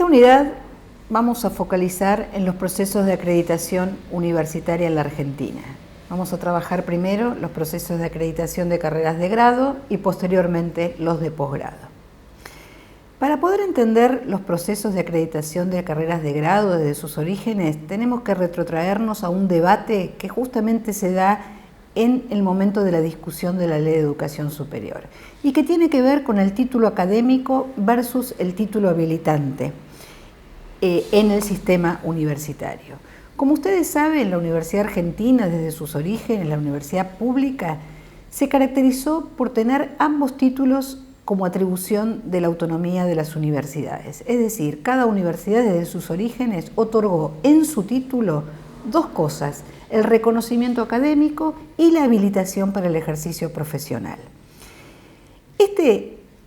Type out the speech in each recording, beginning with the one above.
unidad vamos a focalizar en los procesos de acreditación universitaria en la Argentina. Vamos a trabajar primero los procesos de acreditación de carreras de grado y posteriormente los de posgrado. Para poder entender los procesos de acreditación de carreras de grado desde sus orígenes, tenemos que retrotraernos a un debate que justamente se da en el momento de la discusión de la Ley de Educación Superior y que tiene que ver con el título académico versus el título habilitante en el sistema universitario. Como ustedes saben, la Universidad Argentina, desde sus orígenes, la universidad pública, se caracterizó por tener ambos títulos como atribución de la autonomía de las universidades. Es decir, cada universidad desde sus orígenes otorgó en su título dos cosas: el reconocimiento académico y la habilitación para el ejercicio profesional.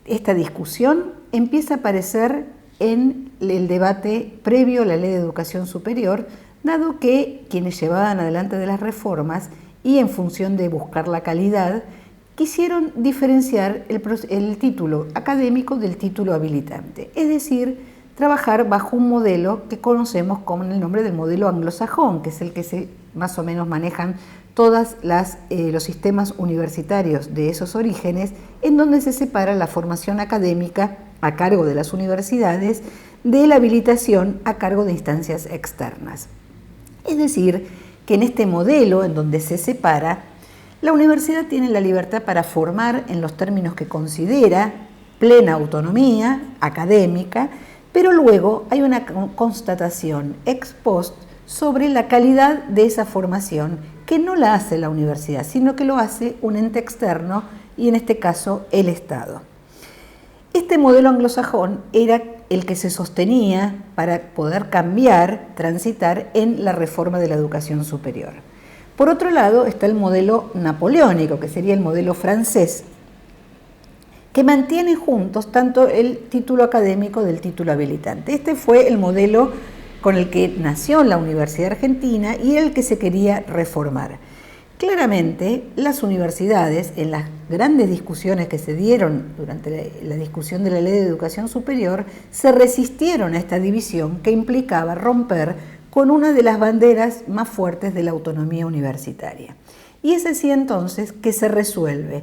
Esta discusión empieza a aparecer en el debate previo a la Ley de Educación Superior, dado que quienes llevaban adelante de las reformas y en función de buscar la calidad, quisieron diferenciar el título académico del título habilitante, es decir, trabajar bajo un modelo que conocemos con el nombre del modelo anglosajón, que es el que más o menos manejan todos los sistemas universitarios de esos orígenes, en donde se separa la formación académica a cargo de las universidades de la habilitación a cargo de instancias externas. Es decir, que en este modelo en donde se separa, la universidad tiene la libertad para formar en los términos que considera, plena autonomía académica, pero luego hay una constatación ex post sobre la calidad de esa formación que no la hace la universidad, sino que lo hace un ente externo y en este caso el Estado. Este modelo anglosajón era el que se sostenía para poder transitar en la reforma de la educación superior. Por otro lado está el modelo napoleónico, que sería el modelo francés, que mantiene juntos tanto el título académico del título habilitante. Este fue el modelo con el que nació la Universidad Argentina y el que se quería reformar. Claramente, las universidades, en las grandes discusiones que se dieron durante la discusión de la Ley de Educación Superior, se resistieron a esta división que implicaba romper con una de las banderas más fuertes de la autonomía universitaria. Y es así entonces que se resuelve,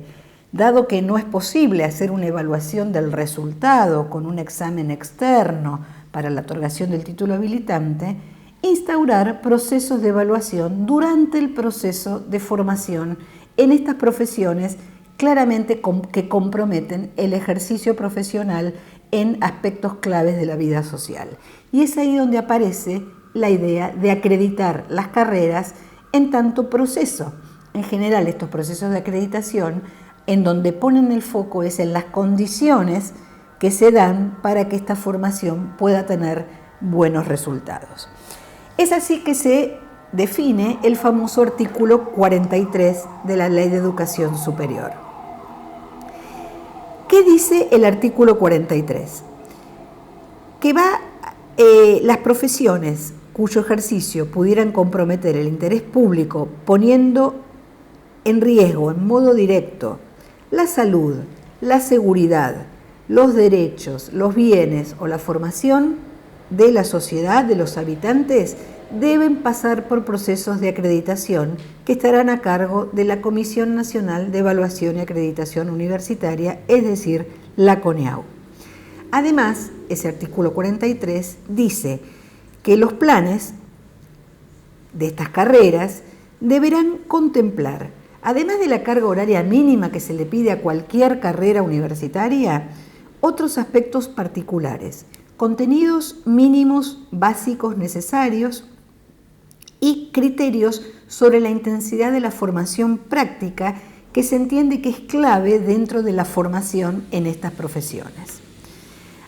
dado que no es posible hacer una evaluación del resultado con un examen externo para la otorgación del título habilitante, instaurar procesos de evaluación durante el proceso de formación en estas profesiones claramente que comprometen el ejercicio profesional en aspectos claves de la vida social. Y es ahí donde aparece la idea de acreditar las carreras en tanto proceso. En general, estos procesos de acreditación en donde ponen el foco es en las condiciones que se dan para que esta formación pueda tener buenos resultados. Es así que se define el famoso artículo 43 de la Ley de Educación Superior. ¿Qué dice el artículo 43? Que las profesiones cuyo ejercicio pudieran comprometer el interés público poniendo en riesgo en modo directo la salud, la seguridad, los derechos, los bienes o la formación de la sociedad, de los habitantes, deben pasar por procesos de acreditación que estarán a cargo de la Comisión Nacional de Evaluación y Acreditación Universitaria, es decir, la CONEAU. Además, ese artículo 43 dice que los planes de estas carreras deberán contemplar, además de la carga horaria mínima que se le pide a cualquier carrera universitaria, otros aspectos particulares, contenidos mínimos básicos necesarios y criterios sobre la intensidad de la formación práctica que se entiende que es clave dentro de la formación en estas profesiones.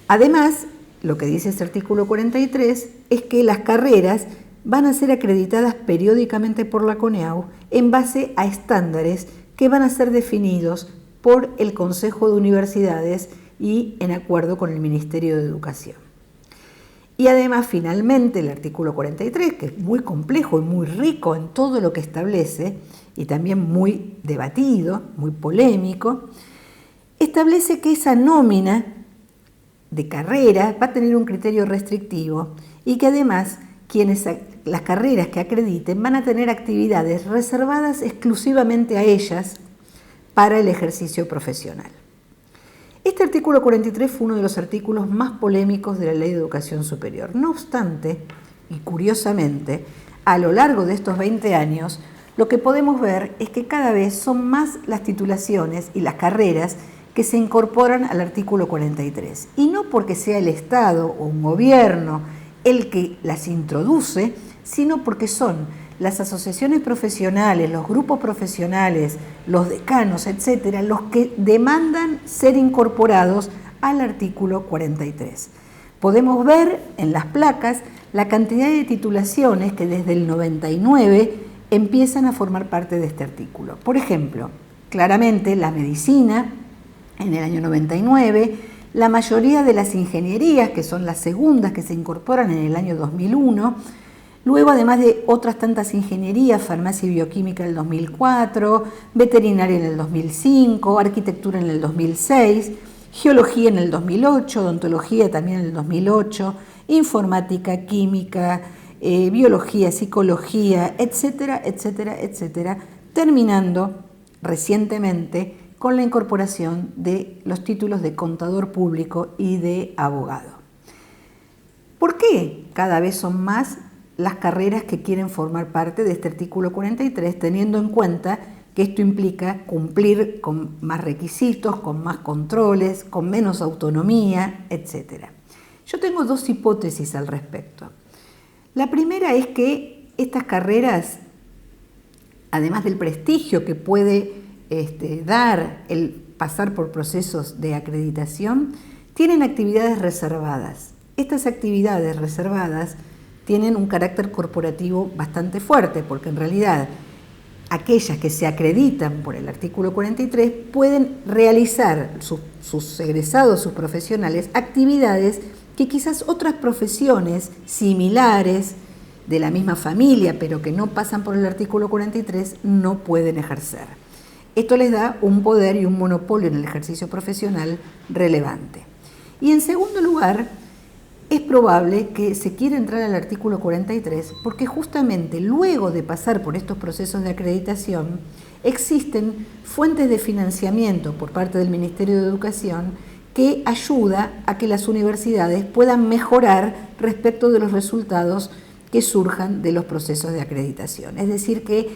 Además, lo que dice este artículo 43 es que las carreras van a ser acreditadas periódicamente por la CONEAU en base a estándares que van a ser definidos por el Consejo de Universidades y en acuerdo con el Ministerio de Educación. Y además, finalmente, el artículo 43, que es muy complejo y muy rico en todo lo que establece, y también muy debatido, muy polémico, establece que esa nómina de carrera va a tener un criterio restrictivo y que además las carreras que acrediten van a tener actividades reservadas exclusivamente a ellas para el ejercicio profesional. Este artículo 43 fue uno de los artículos más polémicos de la Ley de Educación Superior. No obstante, y curiosamente, a lo largo de estos 20 años, lo que podemos ver es que cada vez son más las titulaciones y las carreras que se incorporan al artículo 43. Y no porque sea el Estado o un gobierno el que las introduce, sino porque son las asociaciones profesionales, los grupos profesionales, los decanos, etcétera, los que demandan ser incorporados al artículo 43. Podemos ver en las placas la cantidad de titulaciones que desde el 99 empiezan a formar parte de este artículo. Por ejemplo, claramente la medicina en el año 99, la mayoría de las ingenierías, que son las segundas que se incorporan en el año 2001, luego además de otras tantas ingenierías, farmacia y bioquímica en el 2004, veterinaria en el 2005, arquitectura en el 2006, geología en el 2008, odontología también en el 2008, informática, química, biología, psicología, etcétera, etcétera, etcétera, terminando recientemente con la incorporación de los títulos de contador público y de abogado. ¿Por qué cada vez son más las carreras que quieren formar parte de este artículo 43, teniendo en cuenta que esto implica cumplir con más requisitos, con más controles, con menos autonomía, etcétera? Yo tengo dos hipótesis al respecto. La primera es que estas carreras, además del prestigio que puede dar el pasar por procesos de acreditación, tienen actividades reservadas. Estas actividades reservadas tienen un carácter corporativo bastante fuerte, porque en realidad aquellas que se acreditan por el artículo 43 pueden realizar sus egresados, sus profesionales, actividades que quizás otras profesiones similares, de la misma familia, pero que no pasan por el artículo 43, no pueden ejercer. Esto les da un poder y un monopolio en el ejercicio profesional relevante. Y en segundo lugar, es probable que se quiera entrar al artículo 43 porque justamente luego de pasar por estos procesos de acreditación existen fuentes de financiamiento por parte del Ministerio de Educación que ayuda a que las universidades puedan mejorar respecto de los resultados que surjan de los procesos de acreditación. Es decir, que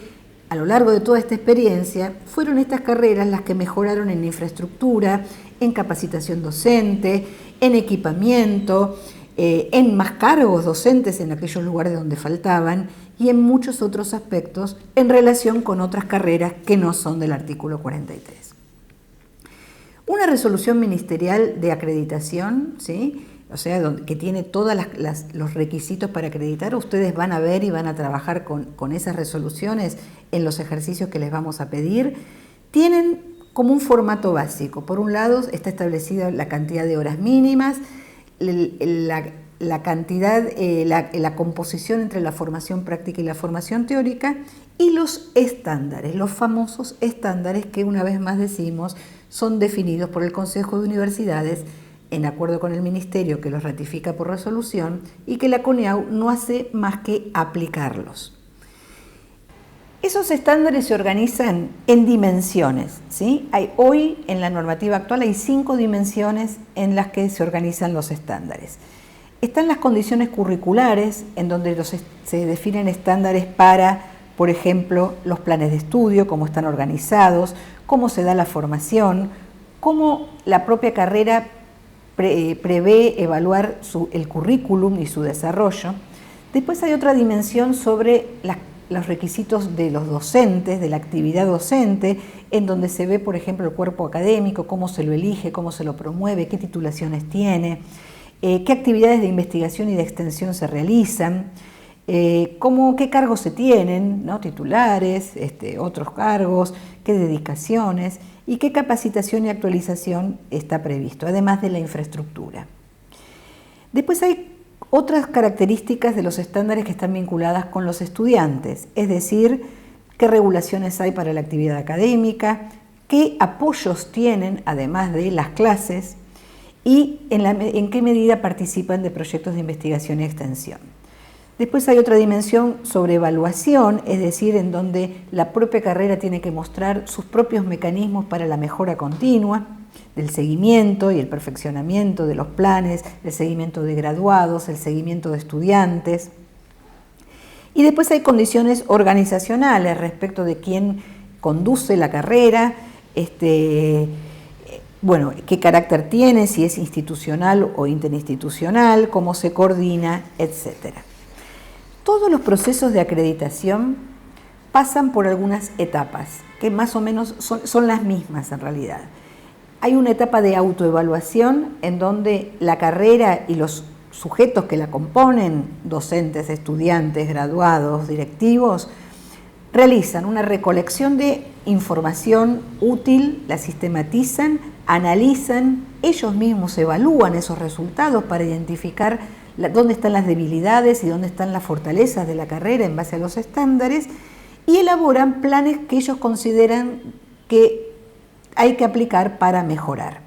a lo largo de toda esta experiencia fueron estas carreras las que mejoraron en infraestructura, en capacitación docente, en equipamiento, en más cargos docentes en aquellos lugares donde faltaban y en muchos otros aspectos en relación con otras carreras que no son del artículo 43. Una resolución ministerial de acreditación, ¿sí?, o sea, que tiene todos los requisitos para acreditar, ustedes van a ver y van a trabajar con esas resoluciones en los ejercicios que les vamos a pedir, tienen como un formato básico. Por un lado está establecida la cantidad de horas mínimas, la cantidad, la composición entre la formación práctica y la formación teórica y los estándares, los famosos estándares que una vez más decimos son definidos por el Consejo de Universidades en acuerdo con el Ministerio que los ratifica por resolución y que la CONEAU no hace más que aplicarlos. Esos estándares se organizan en dimensiones, ¿sí? Hoy en la normativa actual hay 5 dimensiones en las que se organizan los estándares. Están las condiciones curriculares, en donde se definen estándares para, por ejemplo, los planes de estudio, cómo están organizados, cómo se da la formación, cómo la propia carrera prevé evaluar el currículum y su desarrollo. Después hay otra dimensión sobre los requisitos de los docentes, de la actividad docente, en donde se ve, por ejemplo, el cuerpo académico, cómo se lo elige, cómo se lo promueve, qué titulaciones tiene, qué actividades de investigación y de extensión se realizan, qué cargos se tienen, ¿no?, titulares, otros cargos, qué dedicaciones y qué capacitación y actualización está previsto, además de la infraestructura. Después hay otras características de los estándares que están vinculadas con los estudiantes, es decir, qué regulaciones hay para la actividad académica, qué apoyos tienen además de las clases y en qué medida participan de proyectos de investigación y extensión. Después hay otra dimensión sobre evaluación, es decir, en donde la propia carrera tiene que mostrar sus propios mecanismos para la mejora continua, del seguimiento y el perfeccionamiento de los planes, el seguimiento de graduados, el seguimiento de estudiantes. Y después hay condiciones organizacionales respecto de quién conduce la carrera, bueno, qué carácter tiene, si es institucional o interinstitucional, cómo se coordina, etc. Todos los procesos de acreditación pasan por algunas etapas, que más o menos son las mismas en realidad. Hay una etapa de autoevaluación en donde la carrera y los sujetos que la componen, docentes, estudiantes, graduados, directivos, realizan una recolección de información útil, la sistematizan, analizan, ellos mismos evalúan esos resultados para identificar dónde están las debilidades y dónde están las fortalezas de la carrera en base a los estándares y elaboran planes que ellos consideran que hay que aplicar para mejorar.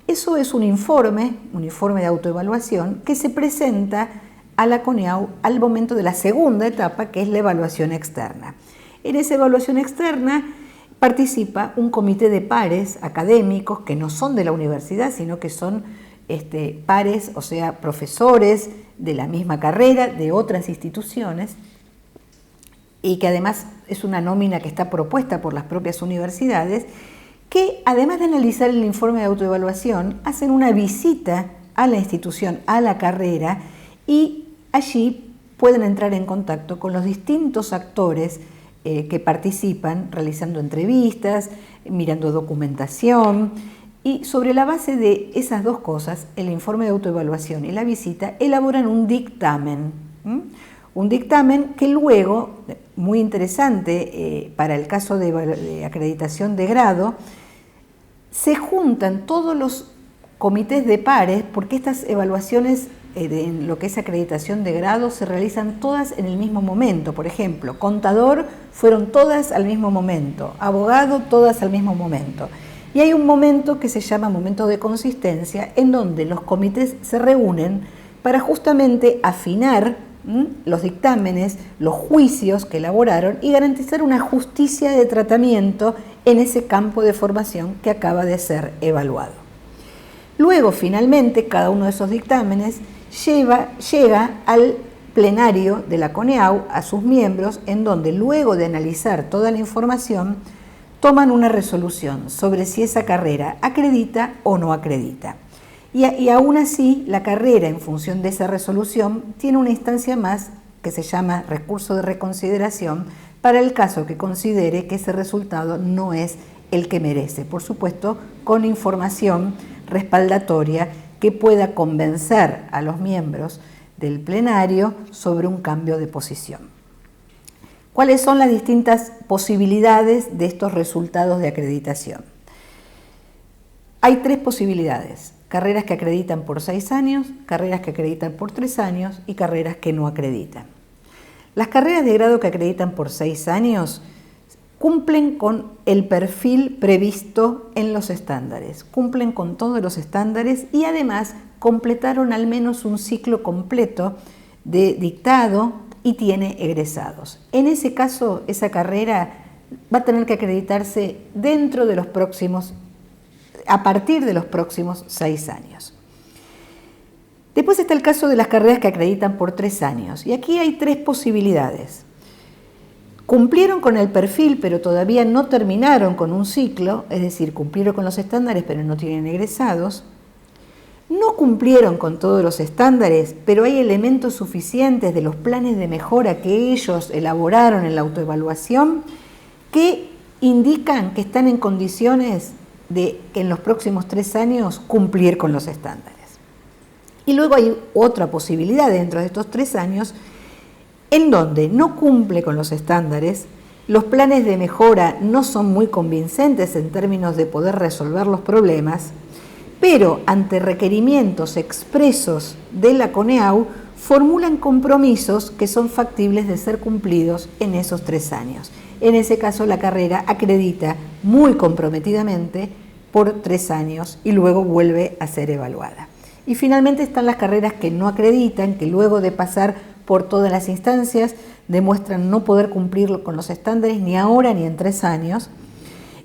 Eso es un informe de autoevaluación que se presenta a la CONEAU al momento de la segunda etapa, que es la evaluación externa. En esa evaluación externa participa un comité de pares académicos que no son de la universidad, sino que son pares, o sea, profesores de la misma carrera, de otras instituciones, y que además es una nómina que está propuesta por las propias universidades, que además de analizar el informe de autoevaluación, hacen una visita a la institución, a la carrera, y allí pueden entrar en contacto con los distintos actores que participan, realizando entrevistas, mirando documentación, y sobre la base de esas dos cosas, el informe de autoevaluación y la visita, elaboran un dictamen. Un dictamen que luego, muy interesante para el caso de acreditación de grado, se juntan todos los comités de pares, porque estas evaluaciones en lo que es acreditación de grado se realizan todas en el mismo momento. Por ejemplo, contador fueron todas al mismo momento, abogado todas al mismo momento. Y hay un momento que se llama momento de consistencia, en donde los comités se reúnen para justamente afinar los dictámenes, los juicios que elaboraron y garantizar una justicia de tratamiento en ese campo de formación que acaba de ser evaluado. Luego, finalmente, cada uno de esos dictámenes llega al plenario de la CONEAU, a sus miembros, en donde luego de analizar toda la información, toman una resolución sobre si esa carrera acredita o no acredita. Y aún así, la carrera, en función de esa resolución, tiene una instancia más que se llama recurso de reconsideración para el caso que considere que ese resultado no es el que merece. Por supuesto, con información respaldatoria que pueda convencer a los miembros del plenario sobre un cambio de posición. ¿Cuáles son las distintas posibilidades de estos resultados de acreditación? Hay tres posibilidades: carreras que acreditan por 6 años, carreras que acreditan por 3 años y carreras que no acreditan. Las carreras de grado que acreditan por 6 años cumplen con el perfil previsto en los estándares, cumplen con todos los estándares y además completaron al menos un ciclo completo de dictado y tiene egresados. En ese caso, esa carrera va a tener que acreditarse a partir de los próximos 6 años. Después está el caso de las carreras que acreditan por 3 años, y aquí hay 3 posibilidades. Cumplieron con el perfil, pero todavía no terminaron con un ciclo, es decir, cumplieron con los estándares, pero no tienen egresados. No cumplieron con todos los estándares, pero hay elementos suficientes de los planes de mejora que ellos elaboraron en la autoevaluación que indican que están en condiciones de en los próximos 3 años cumplir con los estándares. Y luego hay otra posibilidad dentro de estos 3 años en donde no cumple con los estándares, los planes de mejora no son muy convincentes en términos de poder resolver los problemas, pero ante requerimientos expresos de la CONEAU formulan compromisos que son factibles de ser cumplidos en esos 3 años. En ese caso, la carrera acredita muy comprometidamente por 3 años y luego vuelve a ser evaluada. Y finalmente están las carreras que no acreditan, que luego de pasar por todas las instancias demuestran no poder cumplir con los estándares ni ahora ni en 3 años.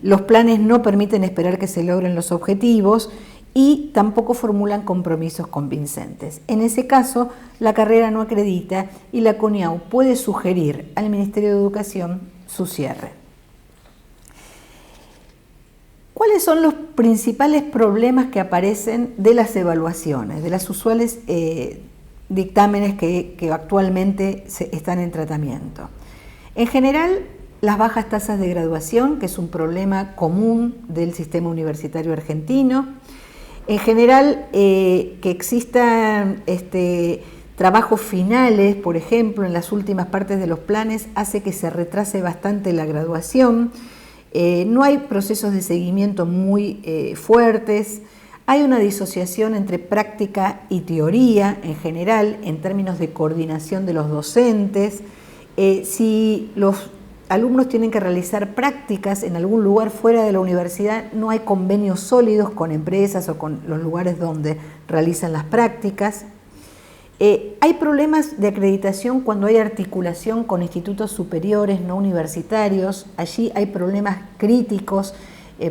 Los planes no permiten esperar que se logren los objetivos y tampoco formulan compromisos convincentes. En ese caso, la carrera no acredita y la CONIAU puede sugerir al Ministerio de Educación su cierre. ¿Cuáles son los principales problemas que aparecen de las evaluaciones, de las usuales dictámenes que actualmente están en tratamiento? En general, las bajas tasas de graduación, que es un problema común del sistema universitario argentino. En general, que existan trabajos finales, por ejemplo, en las últimas partes de los planes, hace que se retrase bastante la graduación. No hay procesos de seguimiento muy fuertes. Hay una disociación entre práctica y teoría, en general, en términos de coordinación de los docentes. Si los alumnos tienen que realizar prácticas en algún lugar fuera de la universidad, no hay convenios sólidos con empresas o con los lugares donde realizan las prácticas. Hay problemas de acreditación cuando hay articulación con institutos superiores no universitarios. Allí hay problemas críticos,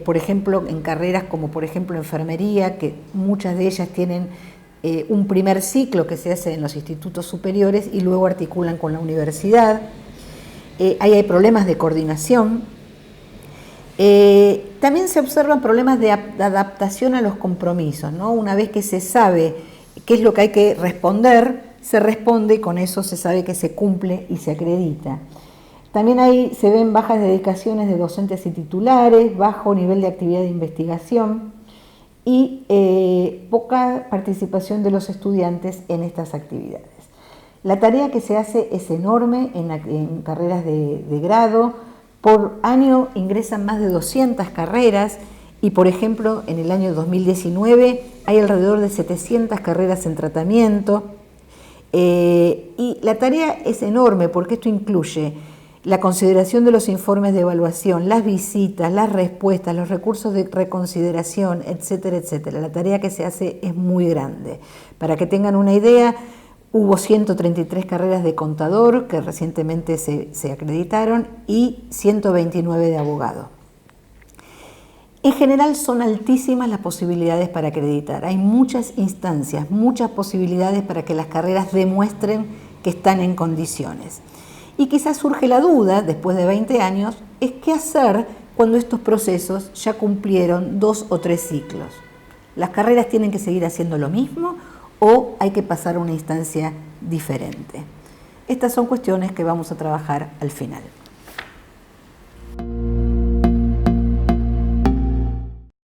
por ejemplo, en carreras como por ejemplo enfermería, que muchas de ellas tienen un primer ciclo que se hace en los institutos superiores y luego articulan con la universidad. Ahí hay problemas de coordinación. También se observan problemas de adaptación a los compromisos, ¿no? Una vez que se sabe qué es lo que hay que responder, se responde y con eso se sabe que se cumple y se acredita. También ahí se ven bajas dedicaciones de docentes y titulares, bajo nivel de actividad de investigación y poca participación de los estudiantes en estas actividades. La tarea que se hace es enorme en carreras de grado. Por año ingresan más de 200 carreras y, por ejemplo, en el año 2019 hay alrededor de 700 carreras en tratamiento. Y la tarea es enorme porque esto incluye la consideración de los informes de evaluación, las visitas, las respuestas, los recursos de reconsideración, etcétera, etcétera. La tarea que se hace es muy grande. Para que tengan una idea, hubo 133 carreras de contador que recientemente se acreditaron y 129 de abogado. En general son altísimas las posibilidades para acreditar. Hay muchas instancias, muchas posibilidades para que las carreras demuestren que están en condiciones. Y quizás surge la duda, después de 20 años, es qué hacer cuando estos procesos ya cumplieron 2 o 3 ciclos. ¿Las carreras tienen que seguir haciendo lo mismo o hay que pasar a una instancia diferente? Estas son cuestiones que vamos a trabajar al final.